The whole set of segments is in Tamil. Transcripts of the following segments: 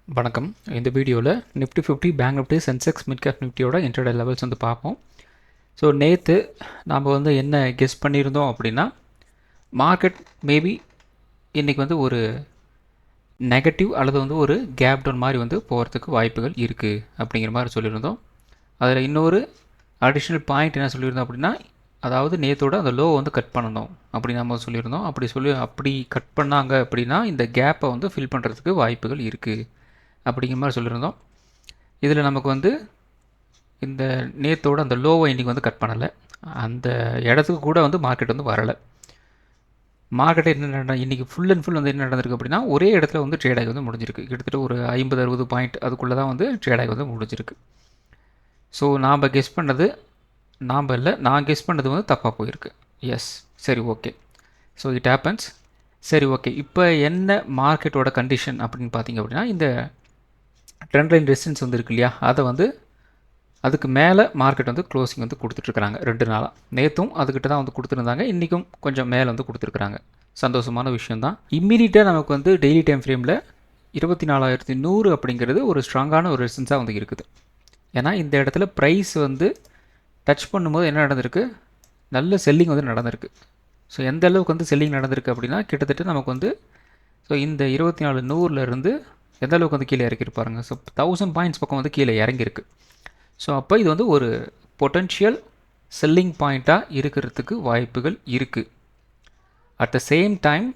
வணக்கம். இந்த வீடியோவில் Nifty 50 bank Nifty Sensex mid cap நிஃப்டியோட இன்ட்ரடே லெவல்ஸ் வந்து பார்ப்போம். ஸோ நேற்று நாம் வந்து என்ன கெஸ் பண்ணியிருந்தோம் அப்படின்னா, மார்க்கெட் மேபி இன்றைக்கி வந்து ஒரு நெகட்டிவ் அல்லது வந்து ஒரு கேப் டவுன் மாதிரி வந்து போகிறதுக்கு வாய்ப்புகள் இருக்குது அப்படிங்கிற மாதிரி சொல்லியிருந்தோம். அதில் இன்னொரு அடிஷ்னல் பாயிண்ட் என்ன சொல்லியிருந்தோம் அப்படின்னா, அதாவது நேற்றோட அந்த லோ வந்து கட் பண்ணணும் அப்படி நம்ம சொல்லியிருந்தோம். அப்படி கட் பண்ணாங்க அப்படின்னா இந்த கேப்பை வந்து ஃபில் பண்ணுறதுக்கு வாய்ப்புகள் இருக்குது அப்படிங்கிற மாதிரி சொல்லியிருந்தோம். இதில் நமக்கு வந்து இந்த நேத்தோட அந்த லோவை இன்றைக்கி வந்து கட் பண்ணலை. அந்த இடத்துக்கு கூட வந்து மார்க்கெட் வந்து வரலை. மார்க்கெட் என்ன இன்றைக்கி ஃபுல் அண்ட் ஃபுல் வந்து என்ன நடந்திருக்கு அப்படின்னா, ஒரே இடத்துல வந்து ட்ரேட் ஆகி வந்து முடிஞ்சிருக்கு. கிட்டத்தட்ட ஒரு 50-60 பாயிண்ட் அதுக்குள்ளே தான் வந்து ட்ரேட் ஆகி வந்து முடிஞ்சிருக்கு. ஸோ நான் கெஸ் பண்ணது நான் கெஸ் பண்ணது வந்து தப்பாக போயிருக்கு. எஸ், சரி, ஓகே. So it happens. சரி, ஓகே. இப்போ என்ன மார்க்கெட்டோட கண்டிஷன் அப்படின்னு பார்த்தீங்க அப்படின்னா, இந்த ட்ரெண்ட் லைன் ரெசிஸ்டன்ஸ் வந்து இருக்கு இல்லையா, அதை வந்து அதுக்கு மேலே மார்க்கெட் வந்து க்ளோசிங் வந்து கொடுத்துட்ருக்குறாங்க 2 நாளாக. நேற்றும் அதுக்கிட்ட தான் வந்து கொடுத்துருந்தாங்க, இன்றைக்கும் கொஞ்சம் மேலே வந்து கொடுத்துருக்குறாங்க. சந்தோஷமான விஷயந்தான். இம்மீடியட்டாக நமக்கு வந்து டெய்லி டைம் ஃப்ரேமில் 24,100 அப்படிங்கிறது ஒரு ஸ்ட்ராங்கான ஒரு ரெசிஸ்டன்ஸாக வந்து இருக்குது. ஏன்னா இந்த இடத்துல ப்ரைஸ் வந்து டச் பண்ணும்போது என்ன நடந்திருக்கு, நல்ல செல்லிங் வந்து நடந்திருக்கு. ஸோ எந்த அளவுக்கு வந்து செல்லிங் நடந்திருக்கு அப்படின்னா, கிட்டத்தட்ட நமக்கு வந்து ஸோ இந்த 24,100லேருந்து எந்த அளவுக்கு வந்து கீழே இறக்கிருப்பாருங்க. ஸோ 1000 பாயிண்ட்ஸ் பக்கம் வந்து கீழே இறங்கியிருக்கு. ஸோ அப்போ இது வந்து ஒரு பொட்டென்ஷியல் செல்லிங் பாயிண்ட்டாக இருக்கிறதுக்கு வாய்ப்புகள் இருக்குது. அட் த சேம் டைம்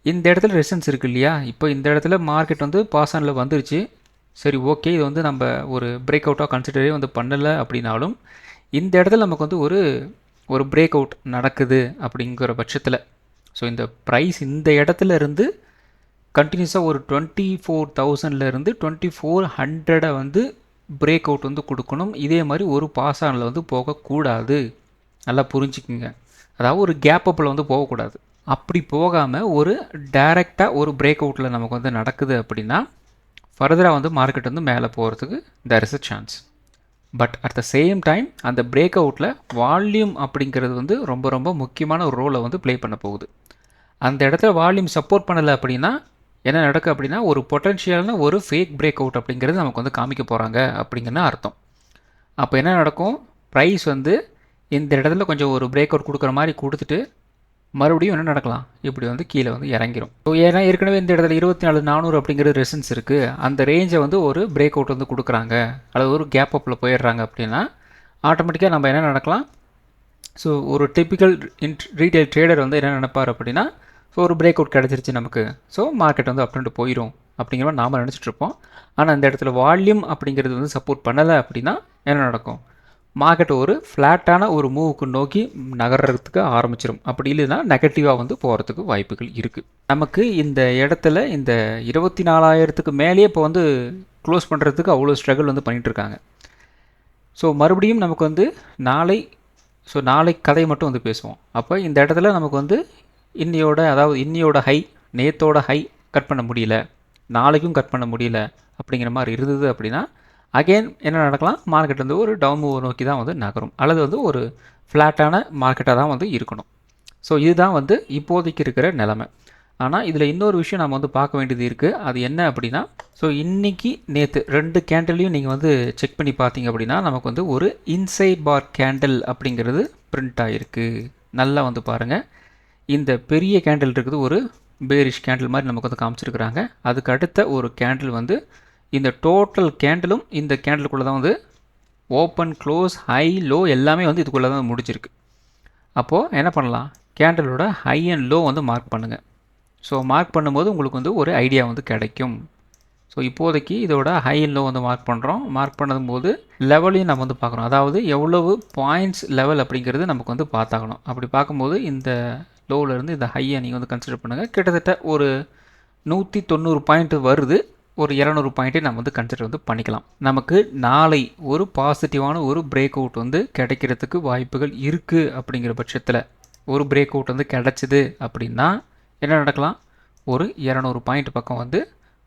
இந்த இடத்துல ரெசிஸ்டன்ஸ் இருக்குது இல்லையா, இப்போ இந்த இடத்துல மார்க்கெட் வந்து பாஸ் ஆனில் வந்துருச்சு. சரி, ஓகே, இது வந்து நம்ம ஒரு பிரேக் அவுட்டாக கன்சிடரே வந்து பண்ணலை அப்படின்னாலும், இந்த இடத்துல நமக்கு வந்து ஒரு பிரேக் அவுட் நடக்குது அப்படிங்கிற பட்சத்தில், ஸோ இந்த ப்ரைஸ் இந்த இடத்துல இருந்து கண்டினியூஸாக ஒரு 24,000லேருந்து 2400 வந்து பிரேக் அவுட் வந்து கொடுக்கணும். இதே மாதிரி ஒரு பாஸ் ஆனில் வந்து போகக்கூடாது. நல்லா புரிஞ்சுக்குங்க. அதாவது ஒரு கேப் அப்பில் வந்து போகக்கூடாது. அப்படி போகாமல் ஒரு டைரெக்டாக ஒரு பிரேக் அவுட்டில் நமக்கு வந்து நடக்குது அப்படின்னா, ஃபர்தராக வந்து மார்க்கெட் வந்து மேலே போகிறதுக்கு there is a chance. But at the same time அந்த பிரேக் அவுட்டில் வால்யூம் அப்படிங்கிறது வந்து ரொம்ப ரொம்ப முக்கியமான ஒரு ரோலை வந்து ப்ளே பண்ண போகுது. அந்த இடத்துல வால்யூம் சப்போர்ட் பண்ணலை அப்படின்னா என்ன நடக்கும் அப்படின்னா, ஒரு பொட்டென்ஷியலான ஒரு ஃபேக் பிரேக் அவுட் அப்படிங்கிறது நமக்கு வந்து காமிக்க போகிறாங்க அப்படிங்கிறது அர்த்தம். அப்போ என்ன நடக்கும், ப்ரைஸ் வந்து இந்த இடத்துல கொஞ்சம் ஒரு பிரேக் அவுட் கொடுக்குற மாதிரி கொடுத்துட்டு மறுபடியும் என்ன நடக்கலாம், இப்படி வந்து கீழே வந்து இறங்கிரும். ஸோ ஏன்னா ஏற்கனவே இந்த இடத்துல 24,400 அப்படிங்கிறது ரெசன்ஸ் இருக்குது. அந்த ரேஞ்சை வந்து ஒரு பிரேக் அவுட் வந்து கொடுக்குறாங்க அல்லது ஒரு கேப் அப்பில் போயிடுறாங்க அப்படின்னா ஆட்டோமேட்டிக்காக நம்ம என்ன நடக்கலாம், ஸோ ஒரு டிப்பிக்கல் ரீட்டைல் ட்ரேடர் வந்து என்ன நினைப்பார் அப்படின்னா, ஸோ ஒரு பிரேக் அவுட் கிடச்சிருச்சு நமக்கு, ஸோ மார்க்கெட் வந்து அப்ரெண்ட் போயிடும் அப்படிங்கிற மாதிரி நாம் நினச்சிட்ருப்போம். ஆனால் இந்த இடத்துல வால்யூம் அப்படிங்கிறது வந்து சப்போர்ட் பண்ணலை அப்படின்னா என்ன நடக்கும், மார்க்கெட் ஒரு ஃப்ளாட்டான ஒரு மூவுக்கு நோக்கி நகர்றதுக்கு ஆரம்பிச்சிடும். அப்படி இல்லைன்னா நெகட்டிவாக வந்து போகிறதுக்கு வாய்ப்புகள் இருக்குது. நமக்கு இந்த இடத்துல இந்த 24,000க்கு மேலேயே இப்போ வந்து க்ளோஸ் பண்ணுறதுக்கு அவ்வளோ ஸ்ட்ரகிள் வந்து பண்ணிகிட்ருக்காங்க. ஸோ மறுபடியும் நமக்கு வந்து நாளை கதை மட்டும் வந்து பேசுவோம். அப்போ இந்த இடத்துல நமக்கு வந்து இன்னையோட ஹை, நேத்தோட ஹை கட் பண்ண முடியல, நாளைக்கும் கட் பண்ண முடியல அப்படிங்கிற மாதிரி இருந்தது அப்படின்னா அகெயின் என்ன நடக்கலாம், மார்க்கெட் வந்து ஒரு டவுன் மூவ் நோக்கி தான் வந்து நகரும் அல்லது வந்து ஒரு ஃப்ளாட்டான மார்க்கெட்டாக தான் வந்து இருக்கணும். ஸோ இதுதான் வந்து இப்போதைக்கு இருக்கிற நிலைமை. ஆனால் இதில் இன்னொரு விஷயம் நம்ம வந்து பார்க்க வேண்டியது இருக்குது. அது என்ன அப்படின்னா, ஸோ இன்றைக்கி நேற்று 2 கேண்டல்லையும் நீங்கள் வந்து செக் பண்ணி பார்த்தீங்க அப்படின்னா நமக்கு வந்து ஒரு இன்சைட் பார் கேண்டில் அப்படிங்கிறது பிரிண்ட் ஆகிருக்கு. நல்லா வந்து பாருங்கள், இந்த பெரிய கேண்டில் இருக்குது ஒரு பேரிஷ் கேண்டில் மாதிரி நமக்கு வந்து காமிச்சிருக்கிறாங்க. அதுக்கு அடுத்த ஒரு கேண்டில் வந்து இந்த டோட்டல் கேண்டிலும் இந்த கேண்டிலுக்குள்ளே தான் வந்து ஓப்பன், க்ளோஸ், ஹை, லோ எல்லாமே வந்து இதுக்குள்ளே தான் முடிச்சிருக்கு. அப்போது என்ன பண்ணலாம், கேண்டிலோட ஹை அண்ட் லோ வந்து மார்க் பண்ணுங்கள். ஸோ மார்க் பண்ணும்போது உங்களுக்கு வந்து ஒரு ஐடியா வந்து கிடைக்கும். ஸோ இப்போதைக்கு இதோட ஹை அண்ட் லோ வந்து மார்க் பண்ணுறோம். மார்க் பண்ணும்போது லெவலையும் நம்ம வந்து பார்க்குறோம். அதாவது எவ்வளவு பாயிண்ட்ஸ் லெவல் அப்படிங்கிறது நமக்கு வந்து பார்த்தாகணும். அப்படி பார்க்கும்போது இந்த லோவிலேருந்து இந்த ஹையை நீங்கள் வந்து கன்சிடர் பண்ணுங்கள். கிட்டத்தட்ட ஒரு 190 பாயிண்ட் வருது. ஒரு 200 பாயிண்ட்டே நம்ம வந்து கன்சிடர் வந்து பண்ணிக்கலாம். நமக்கு நாளை ஒரு பாசிட்டிவான ஒரு பிரேக் அவுட் வந்து கிடைக்கிறதுக்கு வாய்ப்புகள் இருக்குது. அப்படிங்கிற பட்சத்தில் ஒரு பிரேக் அவுட் வந்து கிடச்சிது அப்படின்னா என்ன நடக்கலாம், ஒரு 200 பாயிண்ட் பக்கம் வந்து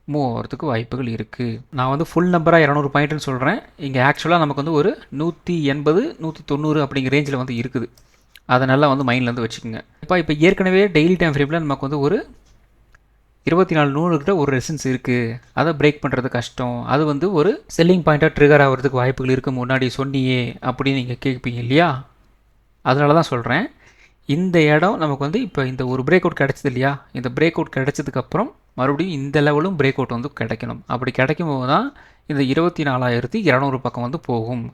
மூவ் ஆகிறதுக்கு வாய்ப்புகள் இருக்குது. நான் வந்து ஃபுல் நம்பராக 200 பாயிண்ட்டுன்னு சொல்கிறேன். இங்கே ஆக்சுவலாக நமக்கு வந்து ஒரு 180, 190 அப்படிங்கிற ரேஞ்சில் வந்து இருக்குது. அதை நல்லா வந்து மைண்டில் வந்து வச்சுக்கோங்க. இப்போ ஏற்கனவே டெய்லி டைம் ஃப்ரேமில் நமக்கு வந்து ஒரு 24 கிட்ட ஒரு ரெசிஸ்டன்ஸ் இருக்குது, அதை பிரேக் பண்ணுறது கஷ்டம், அது வந்து ஒரு செல்லிங் பாயிண்ட்டாக ட்ரிகர் ஆகிறதுக்கு வாய்ப்புகள் இருக்குது முன்னாடி சொன்னியே அப்படின்னு நீங்கள் கேட்பீங்க இல்லையா? அதனால தான் சொல்கிறேன், இந்த இடம் நமக்கு வந்து இப்போ இந்த ஒரு பிரேக் அவுட் கிடச்சிது இல்லையா, இந்த பிரேக் அவுட் கிடச்சதுக்கப்புறம் மறுபடியும் இந்த லெவலும் பிரேக் அவுட் வந்து கிடைக்கணும். அப்படி கிடைக்கும் போது தான் இந்த 24,200 பக்கம் வந்து போகும்.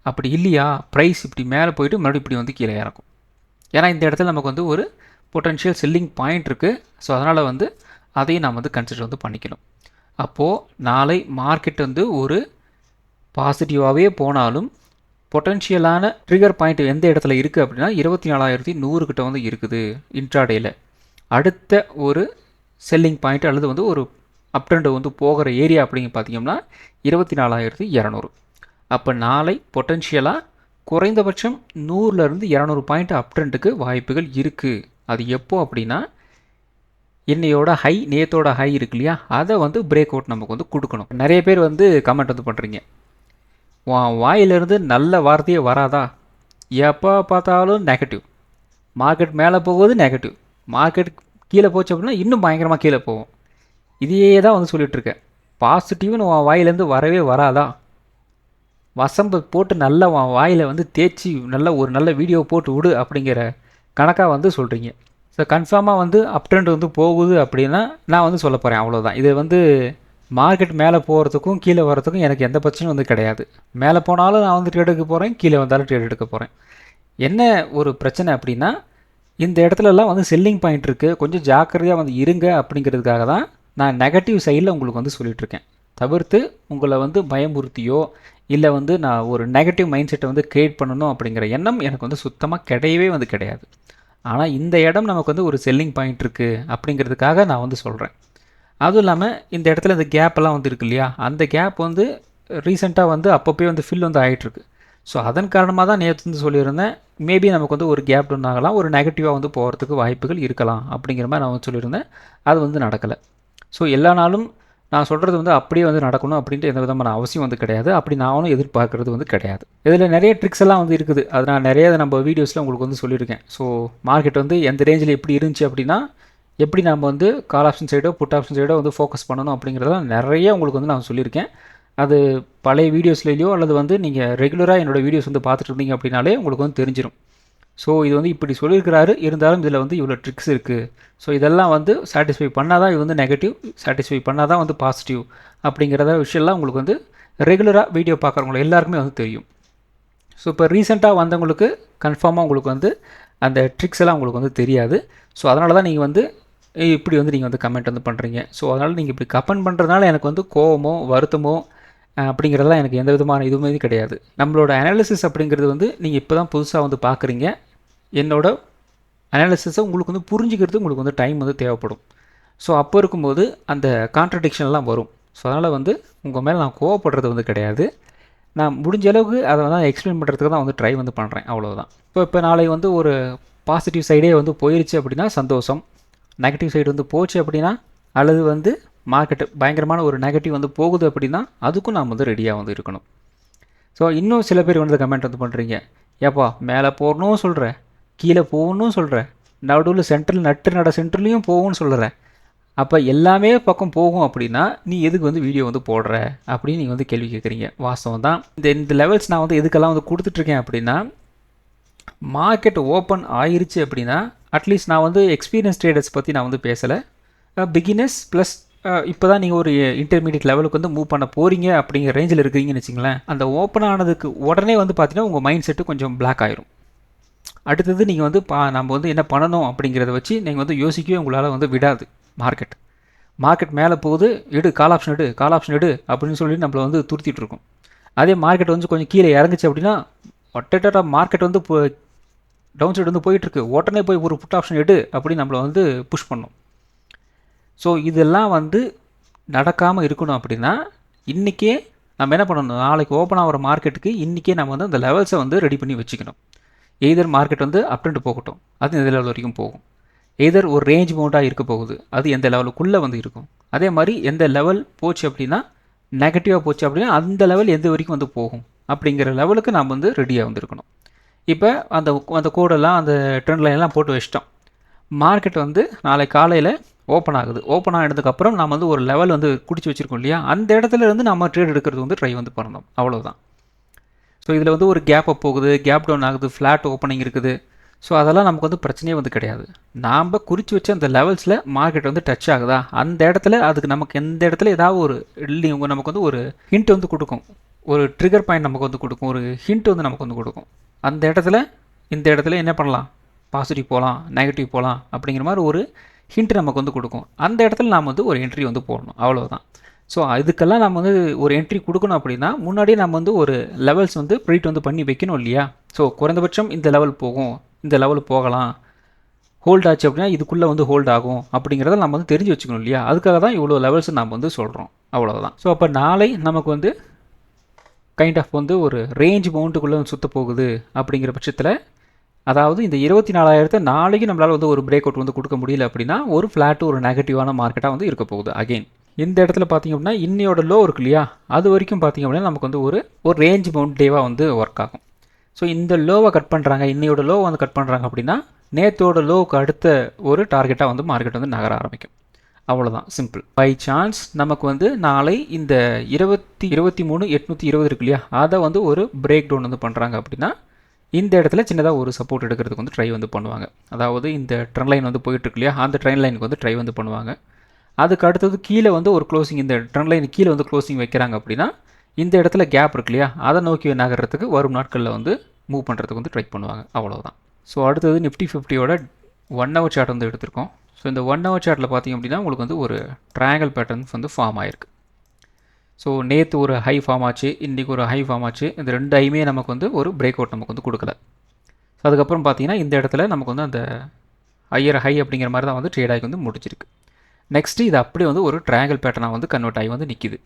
அப்படி இல்லையா, ப்ரைஸ் இப்படி மேலே போயிட்டு மறுபடியும் இப்படி வந்து கீழே இறக்கும். ஏன்னா இந்த இடத்துல நமக்கு வந்து ஒரு பொட்டன்ஷியல் செல்லிங் பாயிண்ட் இருக்குது. ஸோ அதனால் வந்து அதையும் நாம் வந்து கன்சிடர் வந்து பண்ணிக்கணும். அப்போது நாளை மார்க்கெட் வந்து ஒரு பாசிட்டிவாகவே போனாலும் பொட்டன்ஷியலான ட்ரிகர் பாயிண்ட் எந்த இடத்துல இருக்குது அப்படின்னா 24,100 கிட்ட வந்து இருக்குது இன்ட்ராடேயில். அடுத்த ஒரு செல்லிங் பாயிண்ட் அல்லது வந்து ஒரு அப் ட்ரெண்ட் வந்து போகிற ஏரியா அப்படிங்க பார்த்தீங்கன்னா 24,200. அப்போ நாளை பொட்டன்ஷியலாக குறைந்தபட்சம் 100லேருந்து 200 பாயிண்ட் அப் ட்ரெண்டுக்கு வாய்ப்புகள் இருக்குது. அது எப்போ அப்படின்னா இன்னையோட ஹை, நேத்தோட ஹை இருக்கு இல்லையா, அதை வந்து பிரேக் அவுட் நமக்கு வந்து கொடுக்கணும். நிறைய பேர் வந்து கமெண்ட் வந்து பண்ணுறீங்க, வாயிலிருந்து நல்ல வார்த்தையே வராதா, எப்போ பார்த்தாலும் நெகட்டிவ், மார்க்கெட் மேலே போகுது நெகட்டிவ், மார்க்கெட் கீழே போச்சு அப்படின்னா இன்னும் பயங்கரமாக கீழே போகும், இதையே தான் வந்து சொல்லிகிட்ருக்கேன். பாசிட்டிவ்னு வாயிலேருந்து வரவே வராதா, வசம்பு போட்டு நல்லா வாயில் வந்து தேய்ச்சி ஒரு நல்ல வீடியோ போட்டு விடு அப்படிங்கிற கணக்காக வந்து சொல்கிறீங்க. ஸோ கன்ஃபார்மாக வந்து அப் ட்ரெண்ட் வந்து போகுது அப்படின்னா நான் வந்து சொல்ல போகிறேன், அவ்வளோதான். இது வந்து மார்க்கெட் மேலே போகிறதுக்கும் கீழே வர்றதுக்கும் எனக்கு எந்த பிரச்சனையும் வந்து கிடையாது. மேலே போனாலும் நான் வந்து ட்ரேட் எடுக்க போகிறேன், கீழே வந்தாலும் ட்ரேட் எடுக்க போகிறேன். என்ன ஒரு பிரச்சனை அப்படின்னா இந்த இடத்துலலாம் வந்து செல்லிங் பாயிண்ட் இருக்குது, கொஞ்சம் ஜாக்கிரதையாக வந்து இருங்க அப்படிங்கிறதுக்காக தான் நான் நெகட்டிவ் சைடில் உங்களுக்கு வந்து சொல்லிகிட்ருக்கேன். தவிர்த்து உங்களை வந்து பயமுறுத்தியோ இல்லை வந்து நான் ஒரு நெகட்டிவ் மைண்ட் செட்டை வந்து க்ரியேட் பண்ணணும் அப்படிங்கிற எண்ணம் எனக்கு வந்து சுத்தமாக கிடையவே வந்து கிடையாது. ஆனால் இந்த இடம் நமக்கு வந்து ஒரு செல்லிங் பாயிண்ட் இருக்குது அப்படிங்கிறதுக்காக நான் வந்து சொல்கிறேன். அதுவும் இல்லாமல் இந்த இடத்துல இந்த கேப்பெல்லாம் வந்து இருக்கு இல்லையா, அந்த கேப் வந்து ரீசெண்டாக வந்து அப்பப்போ வந்து ஃபில் வந்து ஆகிட்டுருக்கு. ஸோ அதன் காரணமாக தான் நேற்று வந்து சொல்லியிருந்தேன், மேபி நமக்கு வந்து ஒரு கேப் டவுன் ஆகலாம், ஒரு நெகட்டிவாக வந்து போகிறதுக்கு வாய்ப்புகள் இருக்கலாம் அப்படிங்கிற மாதிரி நான் வந்து சொல்லியிருந்தேன். அது வந்து நடக்கலை. ஸோ எல்லா நாளும் நான் சொல்கிறது வந்து அப்படியே வந்து நடக்கணும் அப்படின்ட்டு எந்த விதமான அவசியம் வந்து கிடையாது, அப்படி நானும் எதிர்பார்க்குறது வந்து கிடையாது. இதில் நிறைய ட்ரிக்ஸ் எல்லாம் வந்து இருக்குது, அது நான் நிறைய நம்ம வீடியோஸில் உங்களுக்கு வந்து சொல்லியிருக்கேன். ஸோ மார்க்கெட் வந்து எந்த ரேஞ்சில் எப்படி இருந்துச்சு அப்படின்னா எப்படி நம்ம வந்து கால் ஆப்ஷன் சைடோ புட் ஆப்ஷன் சைடோ வந்து ஃபோக்கஸ் பண்ணணும் அப்படிங்கிறதெல்லாம் நிறைய உங்களுக்கு வந்து நான் சொல்லியிருக்கேன். அது பழைய வீடியோஸ்லேயோ அல்லது வந்து நீங்கள் ரெகுலராக என்னோடய வீடியோஸ் வந்து பார்த்துட்டு இருந்தீங்க அப்படின்னாலே உங்களுக்கு வந்து தெரிஞ்சிடும். ஸோ இது வந்து இப்படி சொல்லியிருக்கிறாரு, இருந்தாலும் இதில் வந்து இவ்வளோ ட்ரிக்ஸ் இருக்குது. ஸோ இதெல்லாம் வந்து சாட்டிஸ்ஃபை பண்ணால் தான் இது வந்து நெகட்டிவ், சாட்டிஸ்ஃபை பண்ணால் தான் வந்து பாசிட்டிவ் அப்படிங்கிறத விஷயம்லாம் உங்களுக்கு வந்து ரெகுலராக வீடியோ பார்க்குறவங்கள எல்லாருக்குமே வந்து தெரியும். ஸோ இப்போ ரீசெண்டாக வந்தவங்களுக்கு கன்ஃபார்மாக உங்களுக்கு வந்து அந்த ட்ரிக்ஸ் எல்லாம் உங்களுக்கு வந்து தெரியாது. ஸோ அதனால தான் நீங்கள் வந்து இப்படி வந்து நீங்கள் வந்து கமெண்ட் வந்து பண்ணுறீங்க. ஸோ அதனால் நீங்கள் இப்படி கமெண்ட் பண்ணுறதுனால எனக்கு வந்து கோவமோ வருத்தமோ அப்படிங்கிறதெல்லாம் எனக்கு எந்த விதமான இதுவுமே கிடையாது. நம்மளோட அனாலிசிஸ் அப்படிங்கிறது வந்து நீங்கள் இப்போ தான் புதுசாக வந்து பார்க்குறீங்க. என்னோட அனாலிசிஸை உங்களுக்கு வந்து புரிஞ்சுக்கிறது உங்களுக்கு வந்து டைம் வந்து தேவைப்படும். ஸோ அப்போ இருக்கும்போது அந்த கான்ட்ரடிக்ஷன்லாம் வரும். ஸோ அதனால் வந்து உங்கள் மேலே நான் கோவப்படுறது வந்து கிடையாது. நான் முடிஞ்ச அளவுக்கு அதை வந்து எக்ஸ்பிளைன் பண்ணுறதுக்கு தான் வந்து ட்ரை வந்து பண்ணுறேன், அவ்வளோதான். இப்போ நாளை வந்து ஒரு பாசிட்டிவ் சைடே வந்து போயிடுச்சு அப்படின்னா சந்தோஷம், நெகட்டிவ் சைடு வந்து போச்சு அப்படின்னா அல்லது வந்து மார்க்கெட்டு பயங்கரமான ஒரு நெகட்டிவ் வந்து போகுது அப்படின்னா அதுக்கும் நாம் வந்து ரெடியாக வந்து இருக்கணும். ஸோ இன்னும் சில பேர் வந்து கமெண்ட் வந்து பண்ணுறீங்க, ஏப்பா மேலே போகணும் சொல்கிறேன், கீழே போகணும் சொல்கிறேன், நடுவில் சென்ட்ரல் நட சென்ட்ரலையும் போகும்னு சொல்கிறேன், அப்போ எல்லாமே பக்கம் போகும் அப்படின்னா நீ எதுக்கு வந்து வீடியோ வந்து போடுற அப்படின்னு நீங்கள் வந்து கேள்வி கேட்குறீங்க. வாஸ்தவம் தான். இந்த லெவல்ஸ் நான் வந்து எதுக்கெல்லாம் வந்து கொடுத்துட்ருக்கேன் அப்படின்னா மார்க்கெட் ஓப்பன் ஆயிருச்சு அப்படின்னா அட்லீஸ்ட் நான் வந்து எக்ஸ்பீரியன்ஸ் ட்ரேடர்ஸ் பற்றி நான் வந்து பேசலை, பிகினர்ஸ் ப்ளஸ் இப்போ தான் நீங்கள் ஒரு இன்டர்மீடியட் லெவலுக்கு வந்து மூவ் பண்ண போகிறீங்க அப்படிங்கிற ரேஞ்சில் இருக்கிறீங்கன்னு வச்சிங்களேன். அந்த ஓப்பன் ஆனதுக்கு உடனே வந்து பார்த்தீங்கன்னா உங்கள் மைண்ட் செட்டு கொஞ்சம் பிளாக் ஆயிரும். அடுத்தது நீங்கள் வந்து நம்ம வந்து என்ன பண்ணணும் அப்படிங்கிறத வச்சு நீங்கள் வந்து யோசிக்கவே உங்களால் வந்து விடாது. மார்க்கெட் மேலே போகுது, கால் ஆப்ஷன் எடு அப்படின்னு சொல்லி நம்மளை வந்து துருத்திட்டு இருக்கோம். அதே மார்க்கெட் வந்து கொஞ்சம் கீழே இறங்குச்சு அப்படின்னா மார்க்கெட் வந்து டவுன் சைடு வந்து போயிட்டுருக்கு, உடனே போய் ஒரு புட் ஆப்ஷன் எடு அப்படின்னு நம்மளை வந்து புஷ் பண்ணும். ஸோ இதெல்லாம் வந்து நடக்காமல் இருக்கணும் அப்படின்னா இன்றைக்கே நம்ம என்ன பண்ணணும், நாளைக்கு ஓப்பன் ஆகிற மார்க்கெட்டுக்கு இன்றைக்கே நம்ம வந்து அந்த லெவல்ஸை வந்து ரெடி பண்ணி வச்சுக்கணும். எய்தர் மார்க்கெட் வந்து அப் ட்ரெண்ட் போகட்டும், அது எந்த லெவல் வரைக்கும் போகும், எய்தர் ஒரு ரேஞ்ச் மவுண்டாக இருக்க போகுது, அது எந்த லெவலுக்குள்ளே வந்து இருக்கும், அதே மாதிரி எந்த லெவல் போச்சு அப்படின்னா நெகட்டிவாக போச்சு அப்படின்னா அந்த லெவல் எந்த வரைக்கும் வந்து போகும் அப்படிங்கிற லெவலுக்கு நாம் வந்து ரெடியாக வந்துருக்கணும். இப்போ அந்த கோடெல்லாம் அந்த ட்ரெண்ட் லைன்லாம் போட்டு வச்சிட்டோம். மார்க்கெட் வந்து நாளை காலையில் ஓப்பன் ஆகுது. ஓப்பன் ஆனதுக்கப்புறம் நம்ம வந்து ஒரு லெவல் வந்து குடிச்சு வச்சுருக்கோம் இல்லையா, அந்த இடத்துல இருந்து நம்ம ட்ரேட் எடுக்கிறது வந்து ட்ரை வந்து பண்ணணும், அவ்வளோதான். ஸோ இதில் வந்து ஒரு கேப் அப் போகுது, கேப் டவுன் ஆகுது, ஃப்ளாட் ஓப்பனிங் இருக்குது. ஸோ அதெல்லாம் நமக்கு வந்து பிரச்சனையே வந்து கிடையாது. நாம் குறித்து வச்ச அந்த லெவல்ஸில் மார்க்கெட் வந்து டச் ஆகுதா, அந்த இடத்துல அதுக்கு நமக்கு எந்த இடத்துல ஏதாவது ஒரு இல்லைங்க நமக்கு வந்து ஒரு ஹிண்ட் வந்து கொடுக்கும், ஒரு ட்ரிகர் பாயிண்ட் நமக்கு வந்து கொடுக்கும், ஒரு ஹிண்ட் வந்து நமக்கு வந்து கொடுக்கும். அந்த இடத்துல இந்த இடத்துல என்ன பண்ணலாம், பாசிட்டிவ் போகலாம், நெகட்டிவ் போகலாம் அப்படிங்கிற மாதிரி ஒரு ஹிண்ட் நமக்கு வந்து கொடுக்கும். அந்த இடத்துல நாம் வந்து ஒரு என்ட்ரி வந்து போடணும், அவ்வளோதான். ஸோ இதுக்கெல்லாம் நம்ம வந்து ஒரு என்ட்ரி கொடுக்கணும் அப்படின்னா முன்னாடியே நம்ம வந்து ஒரு லெவல்ஸ் வந்து ப்ரீட் வந்து பண்ணி வைக்கணும் இல்லையா. ஸோ குறைந்தபட்சம் இந்த லெவல் போகும், இந்த லெவல் போகலாம், ஹோல்ட் ஆச்சு அப்படின்னா இதுக்குள்ளே வந்து ஹோல்ட் ஆகும் அப்படிங்கிறத நம்ம வந்து தெரிஞ்சு வச்சுக்கணும் இல்லையா. அதுக்காக தான் இவ்வளோ லெவல்ஸ் நம்ம வந்து சொல்கிறோம், அவ்வளோதான். ஸோ அப்போ நாளை நமக்கு வந்து கைண்ட் ஆஃப் வந்து ஒரு ரேஞ்ச் மவுண்ட்டுக்குள்ளே சுற்ற போகுது அப்படிங்கிற பட்சத்தில், அதாவது இந்த 24,000 நாளைக்கு நம்மளால் வந்து ஒரு பிரேக் அவுட் வந்து கொடுக்க முடியல அப்படின்னா ஒரு ஃப்ளாட்டு ஒரு நெகட்டிவான மார்க்கெட்டாக வந்து இருக்க போகுது. அகெயின் இந்த இடத்துல பார்த்திங்க அப்படின்னா இன்னையோட லோ இருக்கு இல்லையா, அது வரைக்கும் பார்த்திங்க அப்படின்னா நமக்கு வந்து ஒரு ரேஞ்ச் மவுண்ட் டேவாக வந்து ஒர்க் ஆகும். ஸோ இந்த லோவை கட் பண்ணுறாங்க, இன்னையோட லோவை வந்து கட் பண்ணுறாங்க அப்படின்னா நேற்றோட லோவுக்கு அடுத்த ஒரு டார்கெட்டாக வந்து மார்க்கெட் வந்து நகர ஆரம்பிக்கும், அவ்வளோதான், சிம்பிள். பை சான்ஸ் நமக்கு வந்து நாளை இந்த 23,820 இருக்கு இல்லையா, அதை வந்து ஒரு பிரேக் டவுன் வந்து பண்ணுறாங்க அப்படின்னா இந்த இடத்துல சின்னதாக ஒரு சப்போர்ட் எடுக்கிறதுக்கு வந்து ட்ரை வந்து பண்ணுவாங்க. அதாவது இந்த ட்ரெண்ட் லைன் வந்து போயிட்டுருக்கு இல்லையா, அந்த ட்ரெண்ட் லைனுக்கு வந்து ட்ரை வந்து பண்ணுவாங்க. அதுக்கு அடுத்தது கீழே வந்து ஒரு க்ளோசிங், இந்த ட்ரெண்ட் லைன் கீழே வந்து க்ளோசிங் வைக்கிறாங்க அப்படின்னா இந்த இடத்துல கேப் இருக்கு இல்லையா, அதை நோக்கி நகர்றதுக்கு வரும் நாட்களில் வந்து மூவ் பண்ணுறதுக்கு வந்து ட்ரை பண்ணுவாங்க, அவ்வளோதான். ஸோ அடுத்தது நிஃப்டி 50யோட 1 ஹவர் சார்ட் வந்து எடுத்திருக்கோம். ஸோ இந்த 1 ஹவர் சார்ட்டில் பார்த்திங்க அப்படின்னா உங்களுக்கு வந்து ஒரு ட்ரையாங்கிள் பேட்டர்ன்ஸ் வந்து ஃபார்ம் ஆகிருக்கு. ஸோ நேற்று ஒரு ஹை ஃபார்ம் ஆச்சு, இன்றைக்கி ஒரு ஹை ஃபார்ம் ஆச்சு. இந்த ரெண்டு ஹைமே நமக்கு வந்து ஒரு பிரேக் அவுட் நமக்கு வந்து கொடுக்கல. ஸோ அதுக்கப்புறம் பார்த்திங்கன்னா இந்த இடத்துல நமக்கு வந்து அந்த ஹையர் ஹை அப்படிங்கிற மாதிரி தான் வந்து ட்ரேட் ஆகி வந்து முடிச்சிருக்கு. நெக்ஸ்ட்டு இது அப்படியே வந்து ஒரு ட்ரையாங்கிள் பேட்டர்னாக வந்து கன்வெர்ட் ஆகி வந்து நிற்கிது.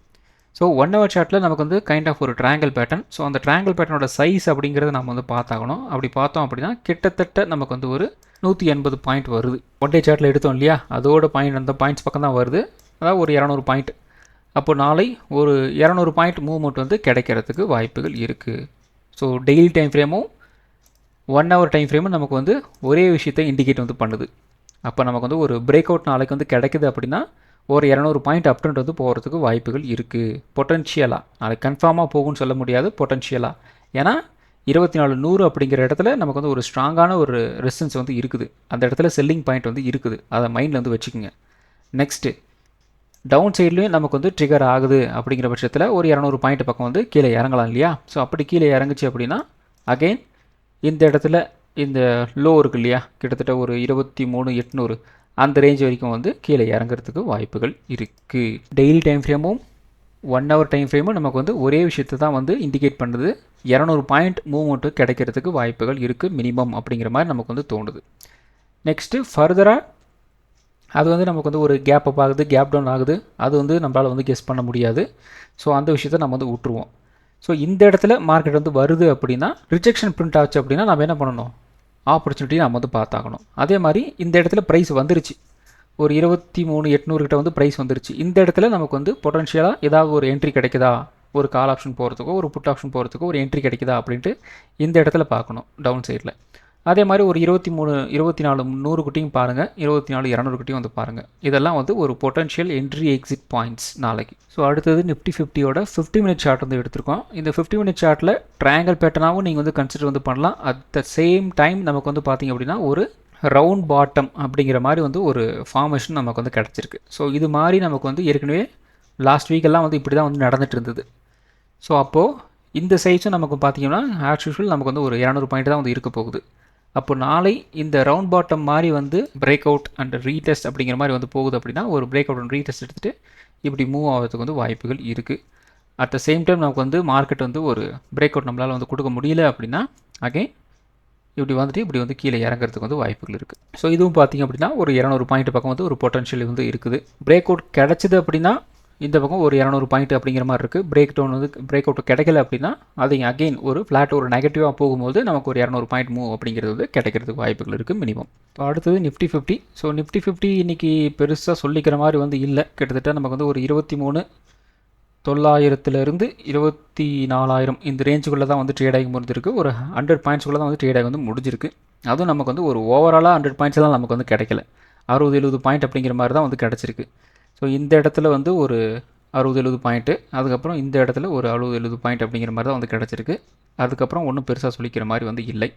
ஸோ 1 ஹவர் சார்ட்டில் நமக்கு வந்து கைண்ட் ஆஃப் ஒரு ட்ரையாங்கிள் பேட்டர்ன். ஸோ அந்த ட்ரையாங்கிள் பேட்டர்னோட சைஸ் அப்படிங்கிறத நம்ம வந்து பார்த்தாகணும். அப்படி பார்த்தோம் அப்படின்னா கிட்டத்தட்ட நமக்கு வந்து ஒரு 180 பாயிண்ட் வருது. ஒன் டே சார்ட்டில் எடுத்தோம் இல்லையா, அதோட பாயிண்ட் அந்த பாயிண்ட்ஸ் பக்கம் தான் வருது, அதாவது ஒரு 200 பாயிண்ட். அப்போ நாளை ஒரு 200 பாயிண்ட் மூவ்மெண்ட் வந்து கிடைக்கிறதுக்கு வாய்ப்புகள் இருக்குது. ஸோ டெய்லி டைம் ஃப்ரேமும் 1 ஹவர் டைம் ஃப்ரேமும் நமக்கு வந்து ஒரே விஷயத்தை இண்டிகேட் வந்து பண்ணுது. அப்போ நமக்கு வந்து ஒரு பிரேக் அவுட் நாளைக்கு வந்து கிடைக்குது அப்படின்னா ஒரு 200 பாயிண்ட் அப் ட்ரெண்ட் வந்து போகிறதுக்கு வாய்ப்புகள் இருக்குது பொட்டன்ஷியலாக. நாளைக்கு கன்ஃபார்மாக போகும்னு சொல்ல முடியாது, பொட்டன்ஷியலாக. ஏன்னா 24,100 அப்படிங்கிற இடத்துல நமக்கு வந்து ஒரு ஸ்ட்ராங்கான ஒரு ரெசிஸ்டன்ஸ் வந்து இருக்குது, அந்த இடத்துல செல்லிங் பாயிண்ட் வந்து இருக்குது, அதை மைண்டில் வந்து வச்சுக்கோங்க. நெக்ஸ்ட்டு டவுன் சைட்லேயும் நமக்கு வந்து ட்ரிகர் ஆகுது அப்படிங்கிற பட்சத்தில் ஒரு 200 பாயிண்ட் பக்கம் வந்து கீழே இறங்கலாம் இல்லையா. ஸோ அப்படி கீழே இறங்குச்சு அப்படின்னா அகெயின் இந்த இடத்துல இந்த லோ இருக்குது இல்லையா, கிட்டத்தட்ட ஒரு 23,800 அந்த ரேஞ்ச் வரைக்கும் வந்து கீழே இறங்குறதுக்கு வாய்ப்புகள் இருக்குது. டெய்லி டைம் ஃப்ரேமும் 1 ஹவர் டைம் ஃப்ரேமும் நமக்கு வந்து ஒரே விஷயத்தை தான் வந்து இண்டிகேட் பண்ணுது, 200 பாயிண்ட் மூவ்மெண்ட்டு கிடைக்கிறதுக்கு வாய்ப்புகள் இருக்குது மினிமம் அப்படிங்கிற மாதிரி நமக்கு வந்து தோணுது. நெக்ஸ்ட்டு ஃபர்தராக அது வந்து நமக்கு வந்து ஒரு கேப் அப் ஆகுது, கேப் டவுன் ஆகுது, அது வந்து நம்மளால் வந்து கெஸ் பண்ண முடியாது. ஸோ அந்த விஷயத்தை நம்ம வந்து விட்டுருவோம். ஸோ இந்த இடத்துல மார்க்கெட் வந்து வருது அப்படின்னா ரிஜெக்ஷன் பிரிண்ட் ஆச்சு அப்படின்னா நம்ம என்ன பண்ணணும், ஆப்பர்ச்சுனிட்டி நம்ம வந்து பார்த்தாகணும். அதே மாதிரி இந்த இடத்துல ப்ரைஸ் வந்துருச்சு, ஒரு 23,800 கிட்ட வந்து ப்ரைஸ் வந்துருச்சு. இந்த இடத்துல நமக்கு வந்து பொட்டன்ஷியலாக ஏதாவது ஒரு என்ட்ரி கிடைக்குதா, ஒரு கால் ஆப்ஷன் போகிறதுக்கோ ஒரு புட் ஆப்ஷன் போகிறதுக்கோ ஒரு என்ட்ரி கிடைக்குதா அப்படின்ட்டு இந்த இடத்துல பார்க்கணும் டவுன் சைடில். அதே மாதிரி ஒரு 24,100 கிட்டையும் பாருங்கள், 24,200 கிட்டையும் வந்து பாருங்கள். இதெல்லாம் வந்து ஒரு பொட்டன்ஷியல் என்ட்ரி எக்ஸிட் பாயிண்ட்ஸ் நாளைக்கு. ஸோ அடுத்தது நிஃப்டி 50யோட 50 மினிட் சார்ட் வந்து எடுத்திருக்கோம். இந்த 50 மினிட் சார்ட்டில் ட்ரையாங்கிள் பேட்டர்னாகவும் நீங்கள் வந்து கன்சிடர் வந்து பண்ணலாம். அட் த சேம் டைம் நமக்கு வந்து பார்த்திங்க அப்படின்னா ஒரு ரவுண்ட் பாட்டம் அப்படிங்கிற மாதிரி வந்து ஒரு ஃபார்மேஷன் நமக்கு வந்து கிடச்சிருக்கு. ஸோ இது மாதிரி நமக்கு வந்து ஏற்கனவே லாஸ்ட் வீக்கெல்லாம் வந்து இப்படி தான் வந்து நடந்துகிட்டு இருந்தது. ஸோ அப்போது இந்த சைஸும் நமக்கு பார்த்திங்கன்னா ஆஸ் யூஷுவல் நமக்கு வந்து ஒரு 200 பாயிண்ட் தான் வந்து இருக்க போகுது. அப்போ நாளை இந்த ரவுண்ட் பாட்டம் மாதிரி வந்து பிரேக் அவுட் அண்ட் ரீடெஸ்ட் அப்படிங்கிற மாதிரி வந்து போகுது அப்படின்னா ஒரு பிரேக் அவுட் அண்ட் ரீடெஸ்ட் எடுத்துகிட்டு இப்படி மூவ் ஆகிறதுக்கு வந்து வாய்ப்புகள் இருக்குது. அட் த சேம் டைம் நமக்கு வந்து மார்க்கெட் வந்து ஒரு பிரேக் அவுட் நம்மளால் வந்து கொடுக்க முடியல அப்படின்னா அகைன் இப்படி வந்துட்டு இப்படி வந்து கீழே இறங்குறதுக்கு வந்து வாய்ப்புகள் இருக்குது. ஸோ இதுவும் பார்த்திங்க அப்படின்னா ஒரு 200 பாயிண்ட் பக்கம் வந்து ஒரு பொட்டன்ஷியல் வந்து இருக்குது. பிரேக் அவுட் கிடச்சிது அப்படின்னா இந்த பக்கம் ஒரு 200 பாயிண்ட் அப்படிங்கிற மாதிரி இருக்குது. பிரேக் டவுன் வந்து பிரேக் அவுட் கிடைக்கல அப்படின்னா அது அகெயின் ஒரு ஃப்ளாட் ஒரு நெகட்டிவாக போகும்போது நமக்கு ஒரு 200 பாயிண்ட் மூவ் அப்படிங்கிறது வந்து கிடைக்கிறதுக்கு வாய்ப்புகள் இருக்குது மினிமம். இப்போ அடுத்தது நிஃப்டி 50. ஸோ நிஃப்டி 50 இன்றைக்கி பெருசாக சொல்லிக்கிற மாதிரி வந்து இல்லை. கிட்டத்தட்ட நமக்கு வந்து ஒரு 23,900 24,000 இந்த ரேஞ்சுக்குள்ளே தான் வந்து ட்ரேட் ஆகி முடிஞ்சிருக்கு. ஒரு 100 பாயிண்ட்ஸ்குள்ளே தான் வந்து ட்ரேட் ஆகி வந்து முடிஞ்சிருக்கு. அதுவும் நமக்கு வந்து ஒரு ஓவராலாக 100 பாயிண்ட்ஸ் எல்லாம் நமக்கு வந்து கிடைக்கல. 60-70 பாயிண்ட் அப்படிங்கிற மாதிரி தான் வந்து கிடச்சிருக்கு. ஸோ இந்த இடத்துல வந்து ஒரு 60-70 பாயிண்ட்டு, அதுக்கப்புறம் இந்த இடத்துல ஒரு 60-70 பாயிண்ட் அப்படிங்கிற மாதிரி தான் வந்து கிடச்சிருக்கு. அதுக்கப்புறம் ஒன்றும் பெருசாக சொல்லிக்கிற மாதிரி வந்து இல்லை.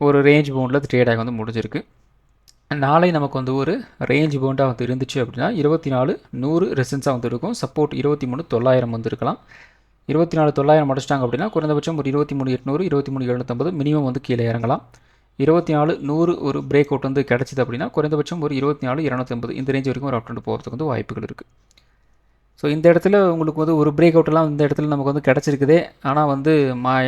ஒரு ரேஞ்ச் பவுண்டில் ட்ரேட் ஆகி வந்து முடிஞ்சிருக்கு. நாளை நமக்கு வந்து ஒரு ரேஞ்ச் பவுண்டாக வந்து இருந்துச்சு அப்படின்னா 24,100 ரெசன்ஸாக வந்து இருக்கும். சப்போர்ட் 23,900 வந்து இருக்கலாம். 24,900 முடிச்சிட்டாங்க அப்படின்னா குறைந்தபட்சம் ஒரு 23,800, 23,750 மினிமம் வந்து கீழே இறங்கலாம். 24,100 ஒரு பிரேக் அவுட் வந்து கிடச்சிது அப்படின்னா குறைந்தபட்சம் ஒரு 24,250 இந்த ரேஞ்ச் வரைக்கும் ஒரு அப் ட்ரெண்ட் போகிறதுக்கு வந்து வாய்ப்புகள் இருக்குது. ஸோ இந்த இடத்துல உங்களுக்கு வந்து ஒரு பிரேக் அவுட்லாம் இந்த இடத்துல நமக்கு வந்து கிடச்சிருக்குதே, ஆனால் வந்து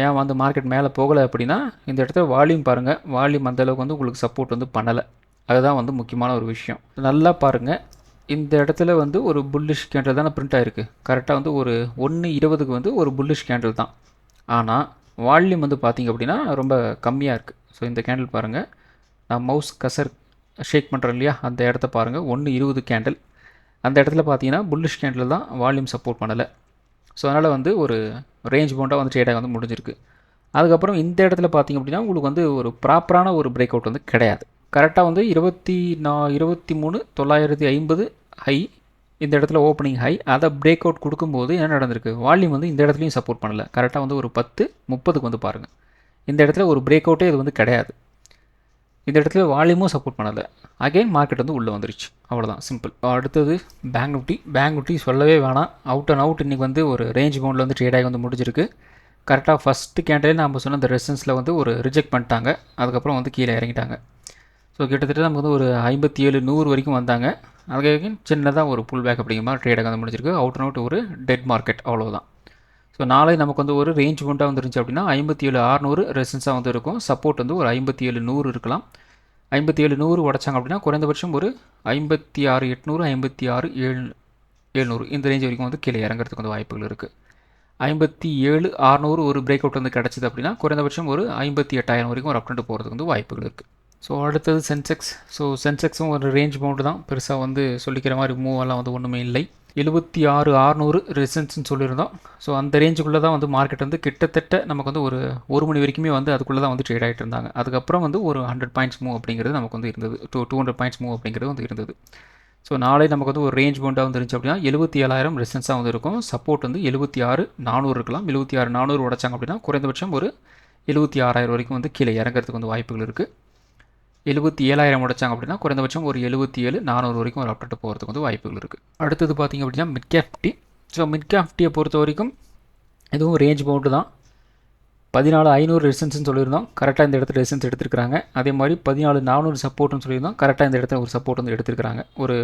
ஏன் வந்து மார்க்கெட் மேலே போகலை அப்படின்னா இந்த இடத்துல வால்யூம் பாருங்கள், வால்யூம் அந்தளவுக்கு வந்து உங்களுக்கு சப்போர்ட் வந்து பண்ணலை. அதுதான் வந்து முக்கியமான ஒரு விஷயம். நல்லா பாருங்கள், இந்த இடத்துல வந்து ஒரு புல்லிஷ் கேண்டில் தானே பிரிண்ட் ஆகிருக்கு. கரெக்டாக வந்து ஒரு 1:20க்கு வந்து ஒரு புல்லிஷ் கேண்டில் தான். ஆனால் வால்யூம் வந்து பார்த்திங்க அப்படின்னா ரொம்ப கம்மியாக இருக்குது. ஸோ இந்த கேண்டில் பாருங்கள், நான் மவுஸ் கசர் ஷேக் பண்ணுறேன் இல்லையா, அந்த இடத்த பாருங்கள், 1:20 கேண்டில். அந்த இடத்துல பார்த்தீங்கன்னா புல்லிஷ் கேண்டில் தான், வால்யூம் சப்போர்ட் பண்ணலை. ஸோ அதனால் வந்து ஒரு ரேஞ்ச் பவுண்டாக வந்து ட்ரேடாக வந்து முடிஞ்சிருக்கு. அதுக்கப்புறம் இந்த இடத்துல பார்த்திங்க அப்படின்னா உங்களுக்கு வந்து ஒரு ப்ராப்பரான ஒரு பிரேக் அவுட் வந்து கிடையாது. கரெக்டாக வந்து 23,950 ஹை, இந்த இடத்துல ஓப்பனிங் ஹை, அதை பிரேக் அவுட் கொடுக்கும்போது என்ன நடந்திருக்கு, வால்யூம் வந்து இந்த இடத்துலையும் சப்போர்ட் பண்ணலை. கரெக்டாக வந்து ஒரு 10:30க்கு வந்து பாருங்கள், இந்த இடத்துல ஒரு பிரேக் அவுட்டே இது வந்து கிடையாது. இந்த இடத்துல வால்யூமும் சப்போர்ட் பண்ணலை. அகைன் மார்க்கெட் வந்து உள்ளே வந்துருச்சு, அவ்வளோதான், சிம்பிள். அடுத்தது பேங்க் நிஃப்டி சொல்லவே வேணாம். அவுட் அண்ட் அவுட் இன்றைக்கி வந்து ஒரு ரேஞ்ச் பவுண்டில் வந்து ட்ரேடாகி வந்து முடிஞ்சிருக்கு. கரெக்டாக ஃபஸ்ட்டு கேண்டிலே நம்ம சொன்ன அந்த ரெசன்ஸில் வந்து ஒரு ரிஜெக்ட் பண்ணிட்டாங்க. அதுக்கப்புறம் வந்து கீழே இறங்கிட்டாங்க. ஸோ கிட்டத்தட்ட நமக்கு வந்து ஒரு 57,100 வரைக்கும் வந்தாங்க. அதுக்கு சின்னதாக ஒரு புல் பேக் அப்படிங்கிற மாதிரி ட்ரேடாக வந்து முடிஞ்சிருக்கு. அவுட் அண்ட் அவுட் ஒரு டெட் மார்க்கெட், அவ்வளோதான். ஸோ நாளை நமக்கு வந்து ஒரு ரேஞ்ச் பவுண்டாக வந்துருந்துச்சு அப்படின்னா 57,600 ரெசன்ஸாக வந்து இருக்கும். சப்போர்ட் வந்து ஒரு 57,100 இருக்கலாம். 57,100 உடச்சாங்க அப்படின்னா குறைந்தபட்சம் ஒரு 56,800, 56,700 இந்த ரேஞ்ச் வரைக்கும் வந்து கீழே இறங்குறதுக்கு வந்து வாய்ப்புகள் இருக்குது. 57,600 ஒரு பிரேக் அவுட் வந்து கிடச்சிது அப்படின்னா குறைந்தபட்சம் ஒரு 58,000 வரைக்கும் ஒரு அப் ட்ரெண்ட் போகிறதுக்கு வந்து வாய்ப்புகள் இருக்குது. ஸோ அடுத்தது சென்செக்ஸ். ஸோ சென்செக்ஸும் ஒரு ரேஞ்ச் பவுண்டு தான், பெருசாக வந்து சொல்லிக்கிற மாதிரி மூவெல்லாம் வந்து ஒன்றுமே இல்லை. 76,600 ரெசன்ஸ்னு சொல்லியிருந்தோம். ஸோ அந்த ரேஞ்சுக்குள்ளே தான் வந்து மார்க்கெட் வந்து கிட்டத்தட்ட நமக்கு வந்து ஒரு மணி வரைக்குமே வந்து அதுக்குள்ளே தான் வந்து ட்ரேட் ஆகிட்டு இருந்தாங்க. அதுக்கப்புறம் வந்து ஒரு 100 பாயிண்ட்ஸ் மூவ் அப்படிங்கிறது நமக்கு வந்து இருந்தது, 200 பாயிண்ட்ஸ் மூவ் அப்படிங்கிறது வந்து இருந்தது. ஸோ நாளை நமக்கு வந்து ஒரு ரேஞ்ச் பவுண்டாக வந்து இருந்துச்சு அப்படின்னா 77,000 ரெசன்ஸாக வந்து இருக்கும். சப்போர்ட் வந்து 76,400 இருக்கலாம். 76,400 உடச்சாங்க அப்படின்னா குறைந்தபட்சம் ஒரு 76,000 வரைக்கும் வந்து கீழே இறங்கிறதுக்கு வந்து வாய்ப்புகள் இருக்குது. 77,000 உடைச்சாங்க அப்படின்னா குறைந்தபட்சம் ஒரு 77,400 வரைக்கும் ஒரு அப் ட்ரெண்ட் போகிறதுக்கு வந்து வாய்ப்புகள் இருக்குது. அடுத்தது பார்த்திங்க அப்படின்னா mid cap Nifty. So mid cap நிஃப்டியை பொறுத்த வரைக்கும் இதுவும் ரேஞ்ச் பவுண்டு தான். 14,500 ரெசன்ஸ்னு சொல்லியிருந்தோம், கரெக்டாக இந்த இடத்துல ரெசன்ஸ் எடுத்துருக்காங்க. அதே மாதிரி 14,400 சப்போர்ட்னு சொல்லியிருந்தோம், கரெக்டாக இந்த இடத்துல ஒரு சப்போர்ட் வந்து எடுத்துருக்காங்க. ஒரு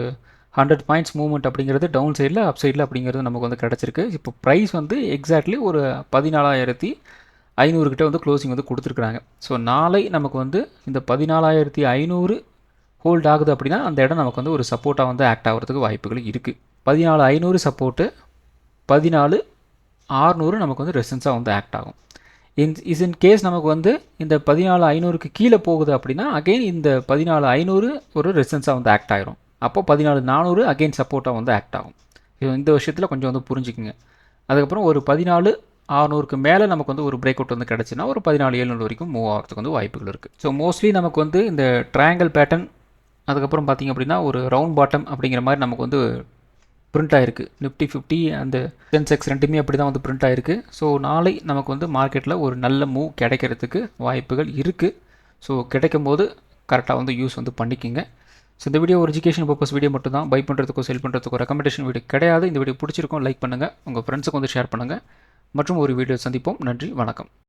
100 பாயிண்ட்ஸ் மூவ்மெண்ட் அப்படிங்கிறது டவுன் சைடில் அப் சைடில் அப்படிங்கிறது நமக்கு வந்து கிடச்சிருக்கு. இப்போ ப்ரைஸ் வந்து எக்ஸாக்ட்லி ஒரு 14,500 கிட்ட வந்து க்ளோசிங் வந்து கொடுத்துருக்குறாங்க. ஸோ நாளை நமக்கு வந்து இந்த 14,500 ஹோல்ட் ஆகுது அப்படின்னா அந்த இடம் நமக்கு வந்து ஒரு சப்போர்ட்டாக வந்து ஆக்ட் ஆகிறதுக்கு வாய்ப்புகள் இருக்குது. 14,500 சப்போர்ட்டு, 14,600 நமக்கு வந்து ரெசன்ஸாக வந்து ஆக்ட் ஆகும். இன் கேஸ் நமக்கு வந்து இந்த 14,500க்கு கீழே போகுது அப்படின்னா அகெயின் இந்த 14,500 ஒரு ரெசன்ஸாக வந்து ஆக்ட் ஆகிரும். அப்போ 14,400 அகெயின் சப்போர்ட்டாக வந்து ஆக்ட் ஆகும். இந்த விஷயத்தில் கொஞ்சம் வந்து புரிஞ்சுக்குங்க. அதுக்கப்புறம் ஒரு 14,600க்கு மேலே நமக்கு வந்து ஒரு பிரேக் அவுட் வந்து கிடச்சுன்னா ஒரு 14,700 வரைக்கும் மூவ் ஆகிறதுக்கு வந்து வாய்ப்புகள் இருக்குது. ஸோ மோஸ்ட்லி நமக்கு வந்து இந்த ட்ரையாங்கிள் பேட்டர்ன், அதுக்கப்புறம் பார்த்திங்க அப்படின்னா ஒரு ரவுண்ட் பாட்டம் அப்படிங்கிற மாதிரி நமக்கு வந்து பிரிண்ட் ஆகிருக்கு. நிஃப்டி 50 அந்த சென்செக்ஸ் ரெண்டுமே அப்படி தான் வந்து பிரிண்ட் ஆகிருக்கு. ஸோ நாளை நமக்கு வந்து மார்க்கெட்டில் ஒரு நல்ல மூவ் கிடைக்கிறதுக்கு வாய்ப்புகள் இருக்குது. ஸோ கிடைக்கும் போது கரெக்டாக வந்து யூஸ் வந்து பண்ணிக்கோங்க. ஸோ இந்த வீடியோ ஒரு எஜுகேஷன் பர்பஸ் வீடியோ மட்டும் தான், பை பண்ணுறதுக்கோ செல் பண்ணுறதுக்கோ ரெக்கமெண்டேஷன் வீடியோ கிடையாது. இந்த வீடியோ பிடிச்சிருக்கும் லைக் பண்ணுங்கள், உங்கள் ஃப்ரெண்ட்ஸுக்கு வந்து ஷேர் பண்ணுங்கள். மற்றும் ஒரு வீடியோ சந்திப்போம். நன்றி, வணக்கம்.